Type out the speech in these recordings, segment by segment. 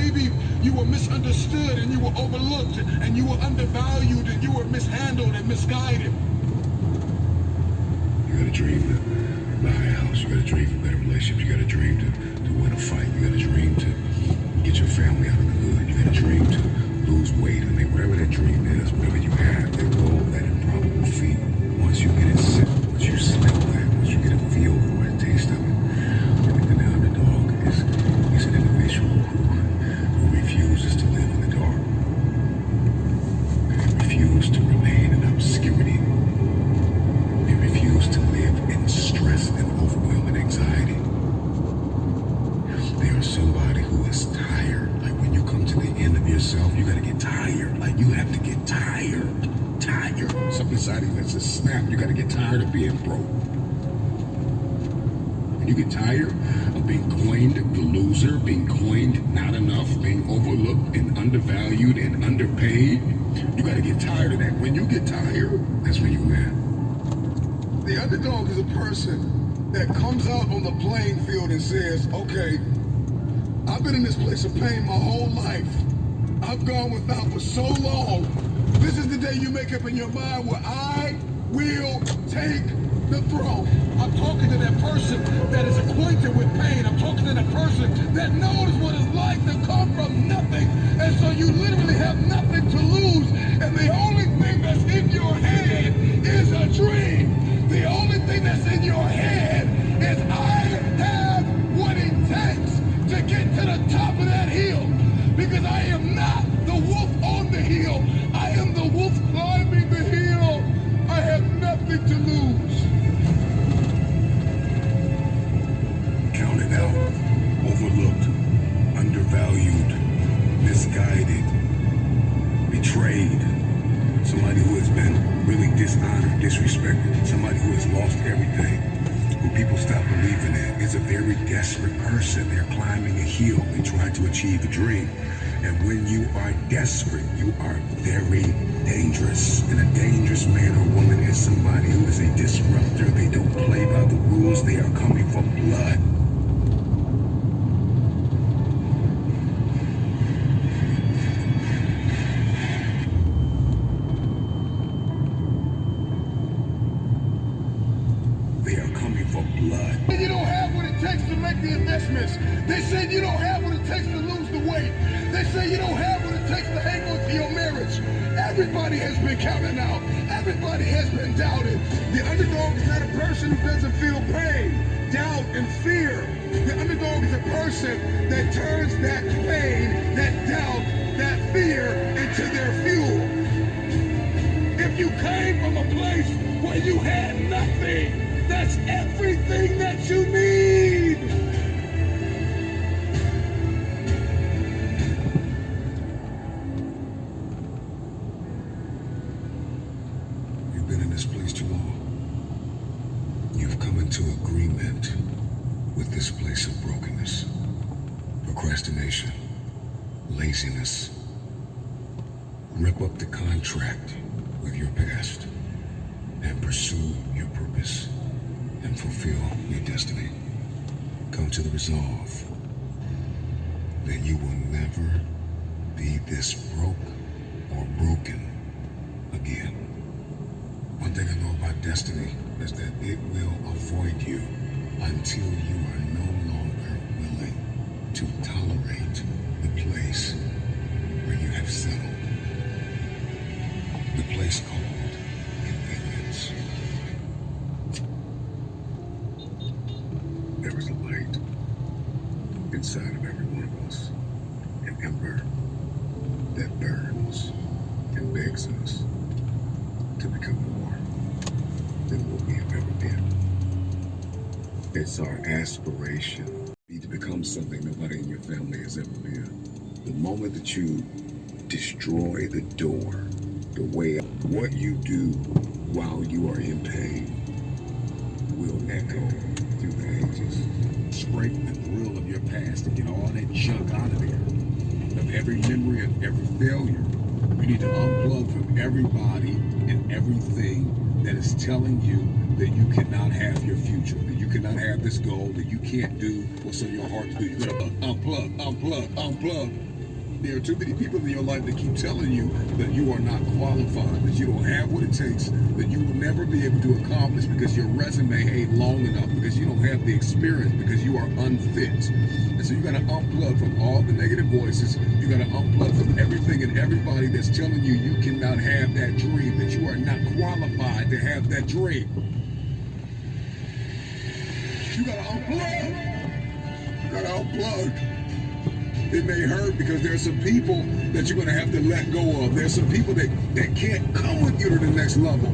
maybe you were misunderstood and you were overlooked and you were undervalued and you were mishandled and misguided. You got a dream to buy a house. You got a dream for better relationships. You got a dream to win a fight. You got a dream to get your family out of the hood. You got a dream to lose weight. I mean, whatever that dream is, whatever you have, that goal, that improbable feat, once you get it set, once you smell that, once you get a feel for it, taste of it, the underdog is an individual who refuses to live in the dark, refuses to remain in obscurity. They refuse to live in stress and overwhelm and anxiety. They are somebody who is tired. Like when you come to the end of yourself, you gotta get tired. Like you have to get tired. Something inside of you that says snap. You gotta get tired of being broke. When you get tired of being coined the loser, being coined not enough, being overlooked and undervalued and underpaid, you gotta get tired of that. When you get tired, that's when you win. The underdog is a person that comes out on the playing field and says, okay, I've been in this place of pain my whole life. I've gone without for so long. This is the day you make up in your mind where I will take the throne. I'm talking to that person that is acquainted with pain. I'm talking to that person that knows what it's like to come from nothing. And so you literally have nothing to lose. And the only thing that's in your head is a dream. The only thing that's in your head is I have what it takes to get to the top of that hill. Because I am not the wolf on the hill. I am the wolf climbing the hill. I have nothing to lose. Counted out, overlooked, undervalued, misguided, betrayed. Somebody who has been really dishonored, disrespected. Somebody who has lost everything, who people stop believing in, is a very desperate person. They're climbing a hill. They try to achieve a dream. And when you are desperate, you are very dangerous. And a dangerous man or woman is somebody who is a disruptor. They don't play by the rules. They are coming for blood. They are coming for blood. You don't have what it takes to make the investments. They said you don't have what it takes to lose the weight. They say you don't have what it takes to hang on to your marriage. Everybody has been counted out. Everybody has been doubted. The underdog is not a person who doesn't feel pain, doubt, and fear. The underdog is a person that turns that pain, that doubt, that fear into their fuel. If you came from a place where you had nothing, that's everything that you need. You've been in this place too long. You've come into agreement with this place of brokenness, procrastination, laziness. Rip up the contract with your past and pursue your purpose and fulfill your destiny. Come to the resolve that you will never be this broke or broken again. One thing I know about destiny is that it will avoid you until you are no longer willing to tolerate the place where you have settled. The place called convenience. There is a light inside of every one of us, an ember that burns and begs us to become more than what we have ever been. It's our aspiration to become something nobody in your family has ever been. The moment that you destroy the door, the way what you do while you are in pain will echo through the ages. Scrape the grill of your past and get all that junk out of there. Of every memory of every failure. You need to unplug from everybody and everything that is telling you that you cannot have your future, that you cannot have this goal, that you can't do what's on your heart to do. You gotta unplug. There are too many people in your life that keep telling you that you are not qualified, that you don't have what it takes, that you will never be able to accomplish because your resume ain't long enough, because you don't have the experience, because you are unfit. And so you gotta unplug from all the negative voices. You gotta unplug from everything and everybody that's telling you you cannot have that dream, that you are not qualified to have that dream. You gotta unplug. You gotta unplug. It may hurt because there's some people that you're going to have to let go of. There's some people that can't come with you to the next level.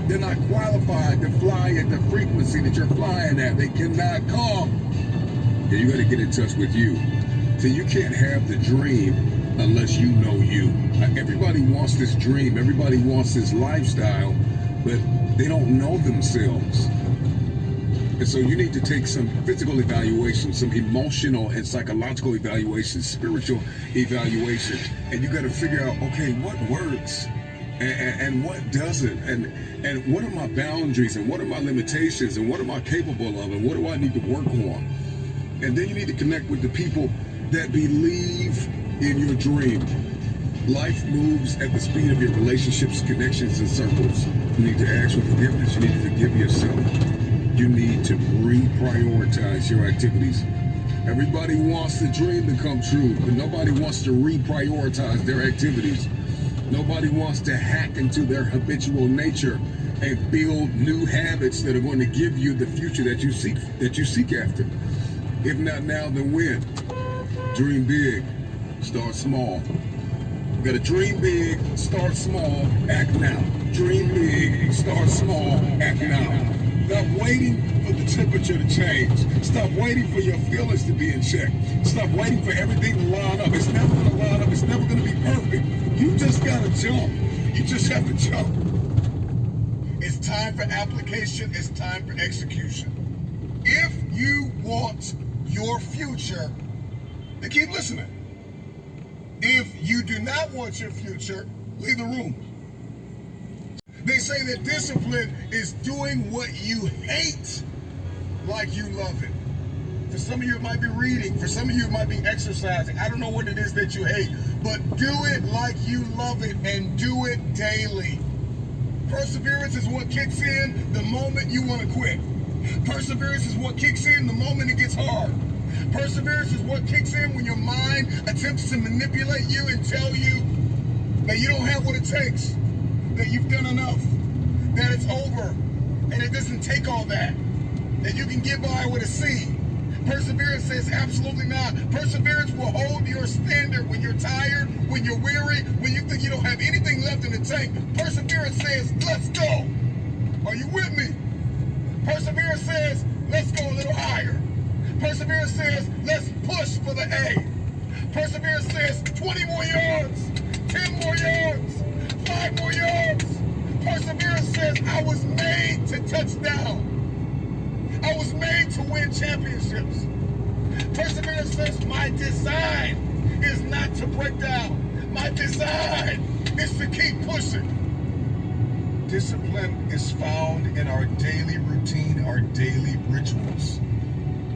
They're not qualified to fly at the frequency that you're flying at. They cannot come. Yeah, you got to get in touch with you. So you can't have the dream unless you know you. Everybody wants this dream. Everybody wants this lifestyle, but they don't know themselves. And so you need to take some physical evaluation, some emotional and psychological evaluation, spiritual evaluation, and you got to figure out, okay, what works and what doesn't, and what are my boundaries and what are my limitations and what am I capable of and what do I need to work on? And then you need to connect with the people that believe in your dream. Life moves at the speed of your relationships, connections, and circles. You need to ask for forgiveness. You need to forgive yourself. You need to reprioritize your activities. Everybody wants the dream to come true, but nobody wants to reprioritize their activities. Nobody wants to hack into their habitual nature and build new habits that are going to give you the future that you seek after. If not now, then when? Dream big, start small. You gotta dream big, start small, act now. Dream big, start small, act now. Stop waiting for the temperature to change. Stop waiting for your feelings to be in check. Stop waiting for everything to line up. It's never going to line up. It's never going to be perfect. You just got to jump. You just have to jump. It's time for application. It's time for execution. If you want your future, then keep listening. If you do not want your future, leave the room. They say that discipline is doing what you hate like you love it. For some of you, it might be reading. For some of you, it might be exercising. I don't know what it is that you hate, but do it like you love it and do it daily. Perseverance is what kicks in the moment you want to quit. Perseverance is what kicks in the moment it gets hard. Perseverance is what kicks in when your mind attempts to manipulate you and tell you that you don't have what it takes, that you've done enough, that it's over, and it doesn't take all that you can get by with a C. Perseverance says absolutely not. Perseverance will hold your standard when you're tired, when you're weary, when you think you don't have anything left in the tank. Perseverance says, let's go. Are you with me? Perseverance says, let's go a little higher. Perseverance says, let's push for the A. Perseverance says, 20 more yards, 10 more yards, 5 more yards. Perseverance says, I was made to touch down. I was made to win championships. Perseverance says, my design is not to break down. My design is to keep pushing. Discipline is found in our daily routine, our daily rituals.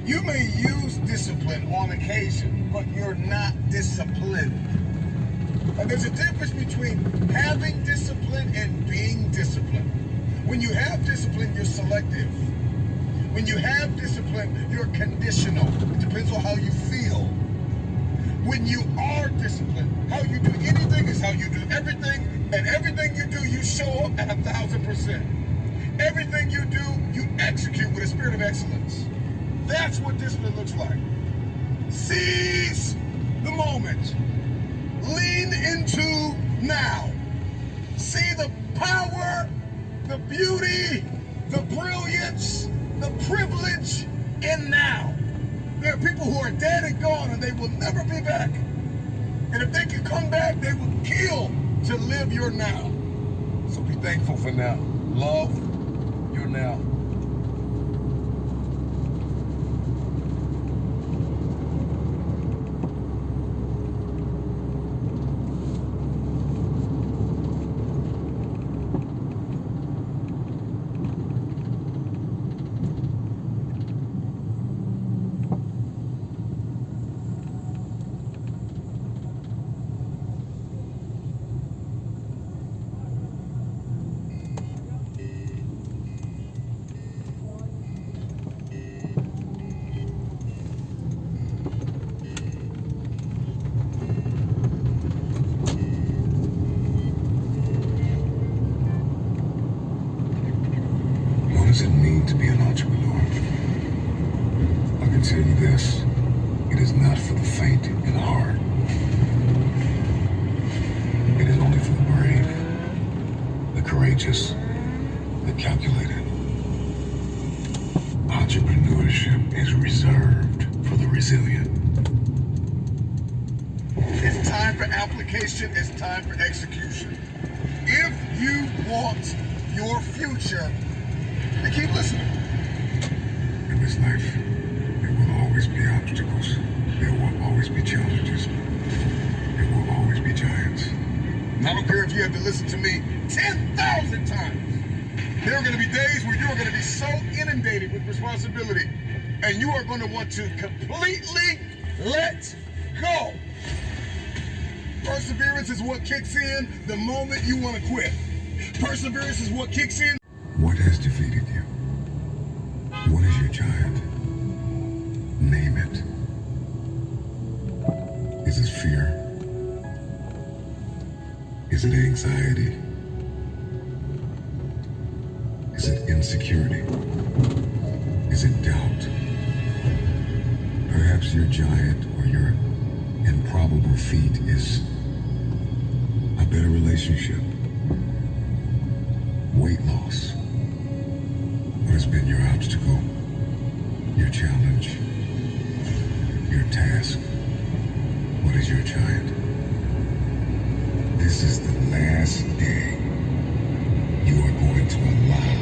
You may use discipline on occasion, but you're not disciplined. And there's a difference between having discipline and being disciplined. When you have discipline, you're selective. When you have discipline, you're conditional. It depends on how you feel. When you are disciplined, how you do anything is how you do everything, and everything you do, you show up at 1,000%. Everything you do, you execute with a spirit of excellence. That's what discipline looks like. Seize the moment. Lean into now. See the power, the beauty, the brilliance, the privilege in now. There are people who are dead and gone and they will never be back. And if they can come back, they will kill to live your now. So be thankful for now. Love your now. tell you this, it is not for the faint in heart. It is only for the brave, the courageous, the calculated. Entrepreneurship is reserved for the resilient. It's time for application, it's time for execution. If you want your future, then keep listening. In this life, there will always be obstacles. There will always be challenges. There will always be giants. And I don't care if you have to listen to me 10,000 times. There are going to be days where you are going to be so inundated with responsibility and you are going to want to completely let go. Perseverance is what kicks in the moment you want to quit. Perseverance is what kicks in. What has defeated you? What is your giant? Name it. Is it fear? Is it anxiety? Is it insecurity? Is it doubt? Perhaps your giant or your improbable feat is a better relationship, weight loss. What has been your obstacle, your challenge, your task? What is your giant? This is the last day you are going to allow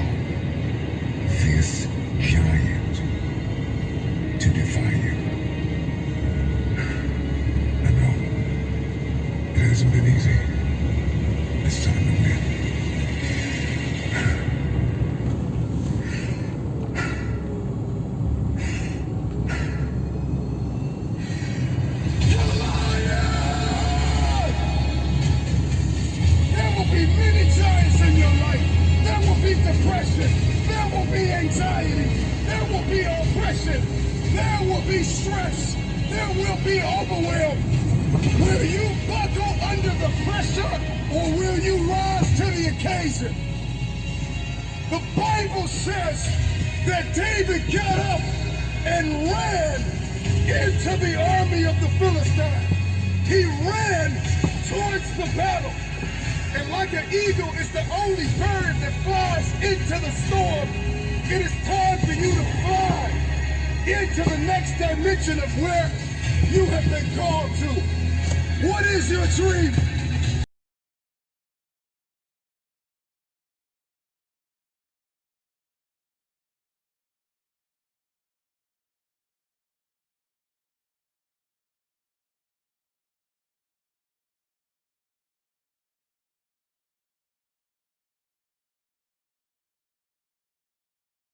this giant to define you. I know it hasn't been easy. It's time to win. There will be many giants in your life. There will be depression. There will be anxiety. There will be oppression. There will be stress. There will be overwhelm. Will you buckle under the pressure or will you rise to the occasion? The Bible says that David got up and ran into the army of the Philistines. He ran towards the battle. And like an eagle is the only bird that flies into the storm, it is time for you to fly into the next dimension of where you have been called to. What is your dream?